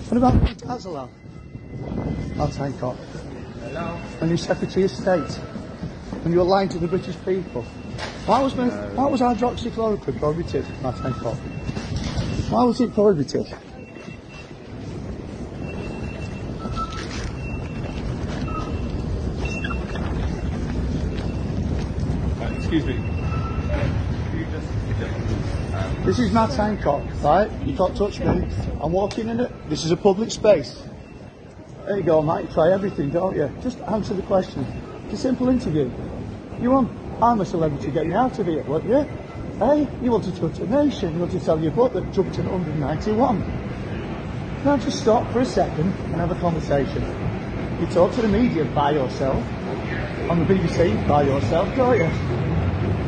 What about Madazolam Matt Hancock? Hello? When you're Secretary of State, when you were lying to the British people. Why was hydroxychloroquine prohibited, Matt Hancock? Why was it prohibited? Excuse me. This is Matt Hancock, right? You can't touch me. I'm walking in it. This is a public space. There you go, mate. You try everything, don't you? Just answer the question. It's a simple interview. You want, I'm a celebrity, get me out of here, weren't you? Hey, you wanted to go to the nation. You wanted to tell your book that jumped in 191. Now just stop for a second and have a conversation. You talk to the media by yourself. On the BBC by yourself, don't you?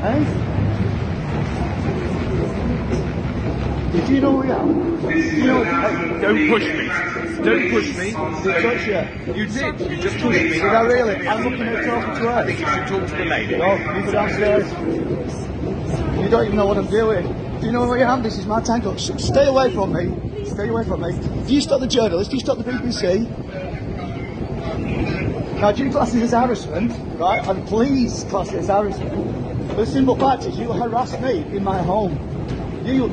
Hey? Did you know who we are? You know, Don't push me. Don't push me. Did I touch you? You did. You just pushed me. Did I really? I'm looking at talking to her. I think you should talk to the lady. No, you go downstairs. You don't even know what I'm doing. Do you know who I am? This is Matt Hancock. Stay away from me. Stay away from me. Do you stop the journalist? Do you stop the BBC? Now, do you class it as harassment? Right? And please class it as harassment. The simple fact is, you harassed me in my home. You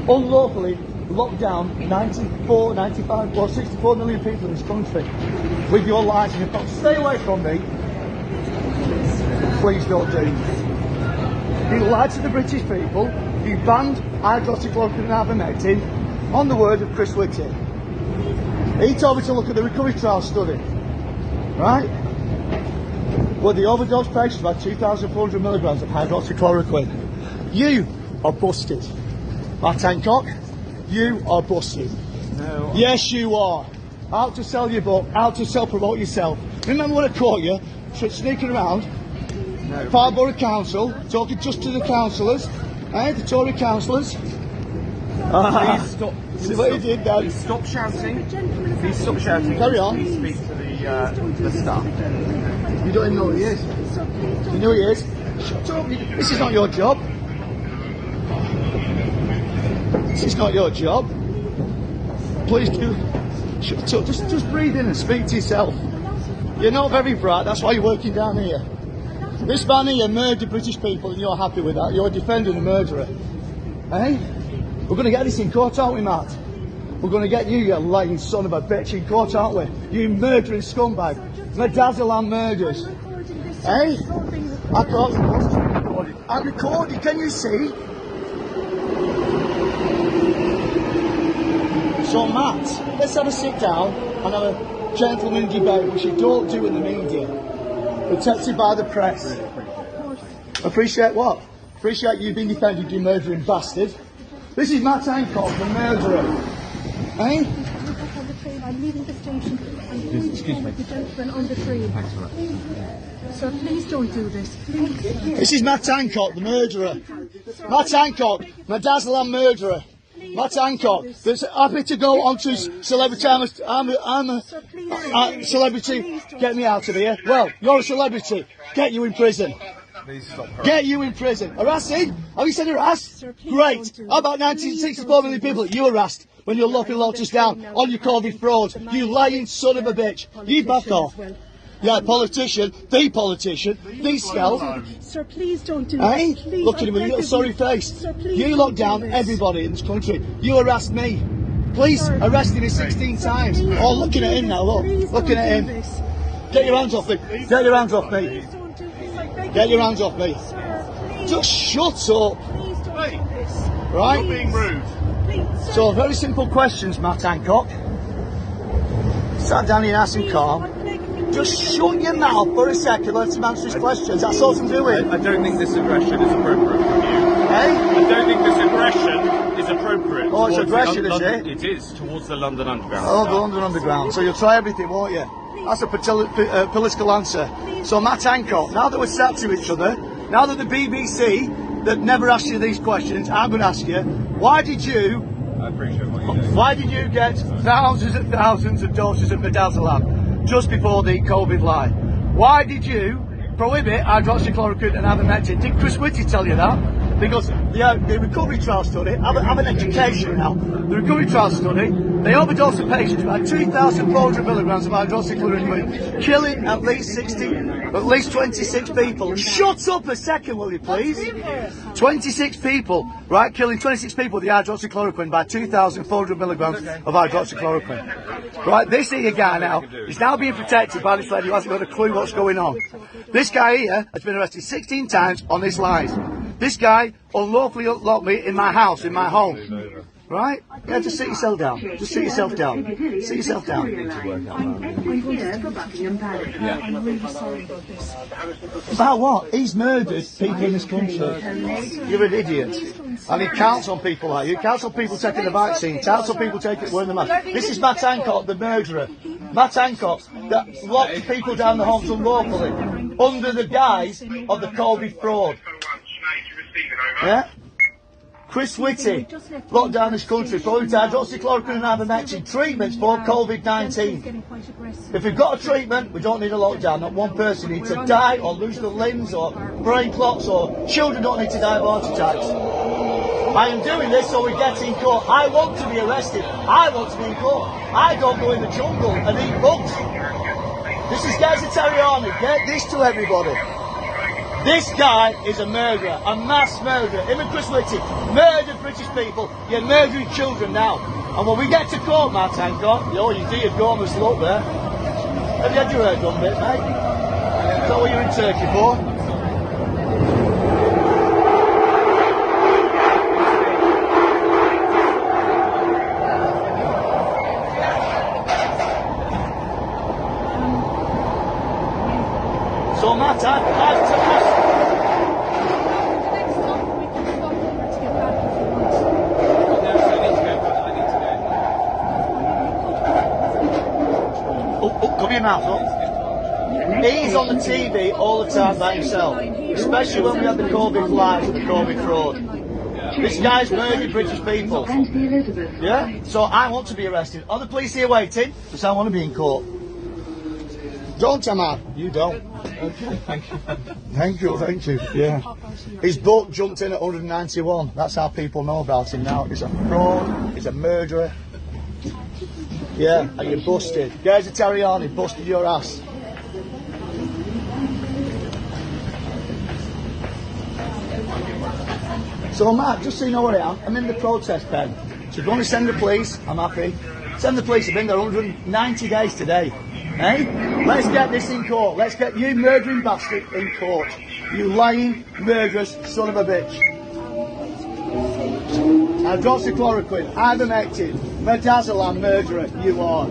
unlawfully locked down 94, 95, or 64 million people in this country with your lies and your thoughts. Stay away from me. Please don't do. You lied to the British people. You banned hydroxychloroquine and ivermectin on the word of Chris Whitty. He told me to look at the recovery trial study. Right? Well, the overdose patients had 2,400 milligrams of hydroxychloroquine. You are busted. Matt Hancock, you are busted. No. Yes, you are. Out to sell your book, out to self-promote yourself. Remember when I caught you sneaking around Borough Council, talking just to the councillors, the Tory councillors? Please stop. See what you did then? Please stop shouting. Please stop shouting. Carry on. Please speak to the staff. You don't even know who he is. You know who he is? Shut up. This is not your job. This is not your job. Please do. Shut up. Just breathe in and speak to yourself. You're not very bright. That's why you're working down here. This man here murdered British people and you're happy with that. You're defending a murderer. Eh? We're going to get this in court, aren't we, Matt? We're going to get you, you lying son of a bitch, in court, aren't we? You murdering scumbag. Madazolam murders. Eh? I can't record. I'm recording. Can you see? So, Matt, let's have a sit down and have a gentleman debate, which you don't do in the media. Protected by the press. Appreciate what? Appreciate you being defended, you murdering bastard. This is Matt Hancock, the murderer. Eh? I'm leaving the station. I'm going to speak with the gentleman on the train. So please don't do this. Please. This is Matt Hancock, the murderer. Matt Hancock, Madazolam murderer. Matt Hancock, that's happy to go on to celebrity. I'm a celebrity. Get me out of here. Well, you're a celebrity. Get you in prison. Please stop. Get you in prison. Harassing? Have you said harassed? Sir, great. don't do How about 1964 million people that you harassed when you're locking lotus down on your COVID fraud? You lying son of a bitch. You back off. Yeah, politician, the scalp. Sir, please don't do Eh? this. Please, Look at him with a little sorry face. Sir, please You don't locked do down this. everybody in this country. You harassed me. Please, Sir, arrested me 16 times. please Oh, don't looking do at him this. now, look. Please Looking don't at do him. this. Get your hands off me. Get your hands off me. Please don't do this. I beg Get you. your hands off me. Sir, please. Just shut up. Please don't do this. Right? You're being rude. Please, sir. So, very simple questions, Matt Hancock. Sat down here nice and calm. Just shut your mouth for a second, let him answer his questions. That's all I'm doing. I don't think this aggression is appropriate from you. Eh? I don't think this aggression is appropriate. Oh, it's towards the aggression, is London, it? It is, towards the London Underground. Oh, the London Underground. So you'll try everything, won't you? That's a political answer. So, Matt Hancock, now that we're sat to each other, now that the BBC, that never asked you these questions, I'm going to ask you, why did you I appreciate what you're doing. Why did you get thousands and thousands of doses of Madazolam just before the COVID lie? Why did you prohibit hydroxychloroquine and ivermectin? Did Chris Whitty tell you that? because the recovery trial study, have an education now, the recovery trial study, they overdosed the patients by 2,400 milligrams of hydroxychloroquine, killing at least 26 people. Shut up a second, will you please? 26 people, right, killing 26 people with the hydroxychloroquine by 2,400 milligrams of hydroxychloroquine. Right, this here guy now is now being protected by this lady who hasn't got a clue what's going on. This guy here has been arrested 16 times on this lies. This guy unlawfully locked me in my house, in my home. Right? Yeah, just sit yourself down. Just sit yourself down. Sit yourself down. I'm really sorry about this. About what? He's murdered people in this country. You're an idiot. And he counts on people like you. He counts on people taking the vaccine. Counts on people wearing the mask. This is Matt Hancock, the murderer. Matt Hancock, that locked people down the homes unlawfully under the guise of the COVID fraud. Yeah? Chris Whitty locked down this country for hydroxychloroquine and ivermectin treatments for COVID-19. If we've got a treatment, we don't need a lockdown. Not one person needs to die or lose their limbs or brain clots, or children don't need to die of heart attacks. I am doing this so we get in court. I want to be arrested. I want to be in court. I don't go in the jungle and eat bugs. This is Geza Tarjanyi. Get this to everybody. This guy is a murderer, a mass murderer. Him and Chris Whitty murdered British people. You're murdering children now. And when we get to court, Matt Hancock, oh, you do your gormless look there. Have you had your hair done, bit, mate? Is that what you're in Turkey for? So Matt, cover your mouth up. He's on the TV all the time by himself, especially when we have the COVID lies and the COVID fraud. This guy's murdered British people. Yeah? So I want to be arrested. Are the police here waiting? Because I want to be in court. Don't, Tamar. You don't. Okay, thank you. Thank you. Yeah. His book jumped in at 191. That's how people know about him now. He's a fraud. He's a murderer. Yeah, and you're busted. Geza Tarjanyi busted your ass. So Matt, just so you know where I am, I'm in the protest pen. So if you want to send the police, I'm happy. Send the police. I've been there 190 days today. Hey? Let's get this in court. Let's get you murdering bastard in court. You lying, murderous son of a bitch. Hydroxychloroquine, ivermectin, Madazolam murderer, you are.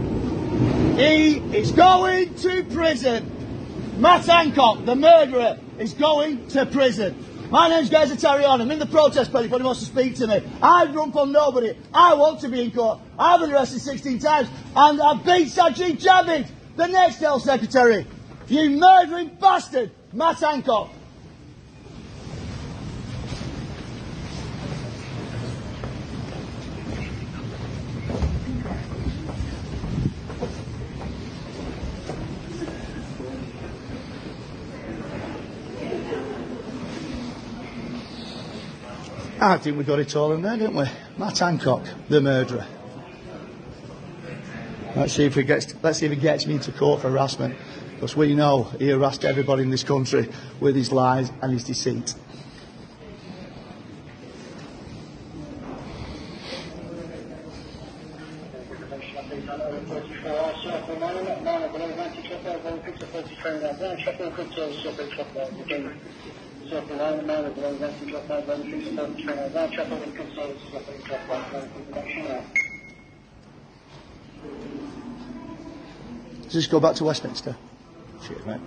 He is going to prison. Matt Hancock, the murderer, is going to prison. My name's Geza Tarjanyi. I'm in the protest pen if anybody wants to speak to me. I've run from nobody. I want to be in court. I've been arrested 16 times and I've beat Sajid Javid, the next health secretary. You murdering bastard, Matt Hancock. I think we got it all in there, didn't we? Matt Hancock, the murderer. Let's see if he gets me into court for harassment, because we know he harassed everybody in this country with his lies and his deceit. Just go back to Westminster. Cheers, mate.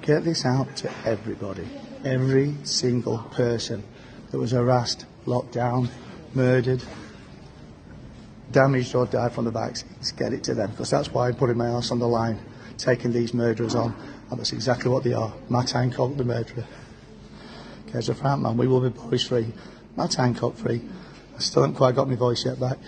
Get this out to everybody. Every single person that was harassed, locked down, murdered, damaged or died from the vaccines. Get it to them, because that's why I'm putting my house on the line, taking these murderers on. And that's exactly what they are. Matt Hancock, the murderer. Geza Tarjanyi, we will be boys free. Matt Hancock free. I still haven't quite got my voice yet back.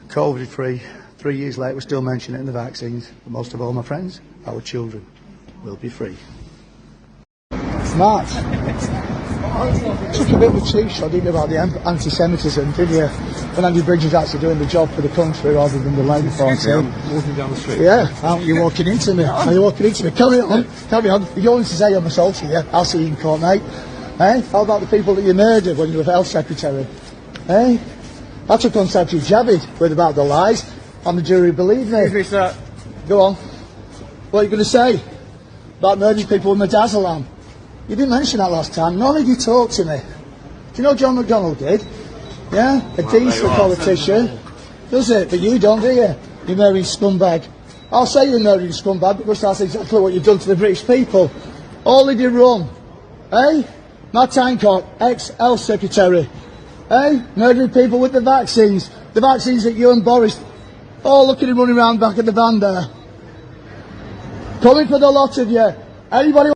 COVID free. 3 years later, we're still mentioning it in the vaccines. But most of all, my friends, our children will be free. Matt, took a bit of a cheap shot, didn't you, about the anti-Semitism, didn't you? When Andy Bridges actually doing the job for the country rather than the Labour Party. I'm walking down the street. Yeah, aren't you walking into me? Are you walking into me? Carry on, carry on. You're going to say I'm assaulting you. I'll see you in court, mate. Eh? How about the people that you murdered when you were health secretary? Eh? I took on Secretary Javid with about the lies, and the jury believed me. Excuse me, sir. Go on. What are you going to say about murdering people with Madazolam? You didn't mention that last time. None of you talked to me. Do you know John McDonnell did? Yeah? A decent politician. Does it? But you don't, do you? You murdering scumbag. I'll say you're murdering scumbag because that's exactly what you've done to the British people. All did you wrong. Eh? Matt Hancock, ex-health secretary. Eh? Murdering people with the vaccines. The vaccines that you and Boris... Oh, look at him running around back at the van there. Coming for the lot of you. Anybody...